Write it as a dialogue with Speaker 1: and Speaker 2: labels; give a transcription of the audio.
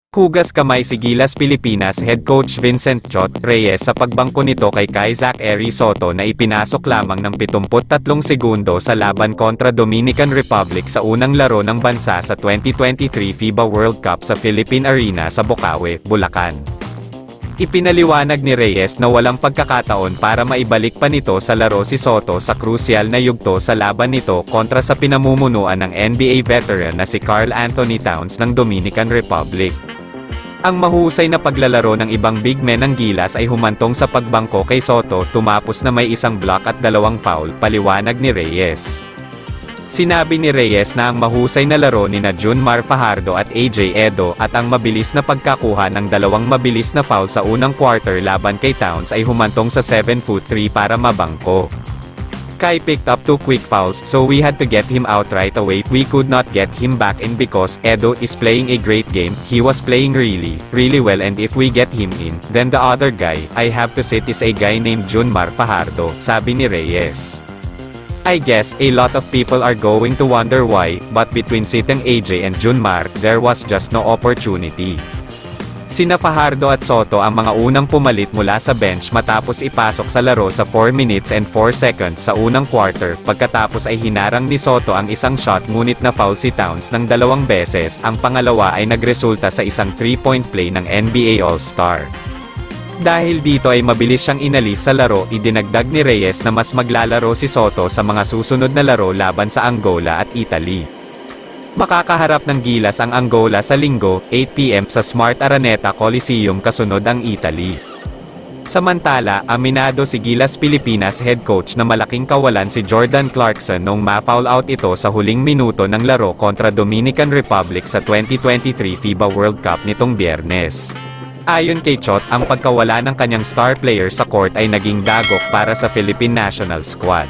Speaker 1: Hugas kamay si Gilas Pilipinas head coach Vincent Chot Reyes sa pagbangko nito kay Zach Eri Soto na ipinasok lamang ng 73 segundo sa laban kontra Dominican Republic sa unang laro ng bansa sa 2023 FIBA World Cup sa Philippine Arena sa Bocaue, Bulacan. Ipinaliwanag ni Reyes na walang pagkakataon para maibalik pa nito sa laro si Soto sa krusyal na yugto sa laban nito kontra sa pinamumunuan ng NBA veteran na si Karl Anthony Towns ng Dominican Republic. Ang mahusay na paglalaro ng ibang big men ng Gilas ay humantong sa pagbangko kay Soto tumapos na may isang block at 2 foul, paliwanag ni Reyes. Sinabi ni Reyes na ang mahusay na laro ni Junmar Fajardo at AJ Edo at ang mabilis na pagkakuha ng 2 mabilis na foul sa unang quarter laban kay Towns ay humantong sa 7'3" para mabangko. Kai picked up 2 quick fouls, so we had to get him out right away. We could not get him back in because Edo is playing a great game. He was playing really well, and if we get him in, then the other guy I have to sit is a guy named Junmar Fajardo, sabi ni Reyes. I guess a lot of people are going to wonder why, but between sitting AJ and Junmar, there was just no opportunity. Sina Fajardo at Soto ang mga unang pumalit mula sa bench matapos ipasok sa laro sa 4 minutes and 4 seconds sa unang quarter. Pagkatapos ay hinarang ni Soto ang isang shot ngunit na foul si Towns ng 2 beses. Ang pangalawa ay nagresulta sa isang 3-point play ng NBA All-Star. Dahil dito ay mabilis siyang inalis sa laro, idinagdag ni Reyes na mas maglalaro si Soto sa mga susunod na laro laban sa Angola at Italy. Makakaharap ng Gilas ang Angola sa Linggo, 8 PM sa Smart Araneta Coliseum kasunod ang Italy. Samantala, aminado si Gilas Pilipinas head coach na malaking kawalan si Jordan Clarkson nung ma-foul out ito sa huling minuto ng laro kontra Dominican Republic sa 2023 FIBA World Cup nitong Biyernes. Ayon kay Chot, ang pagkawala ng kanyang star player sa court ay naging dagok para sa Philippine national squad.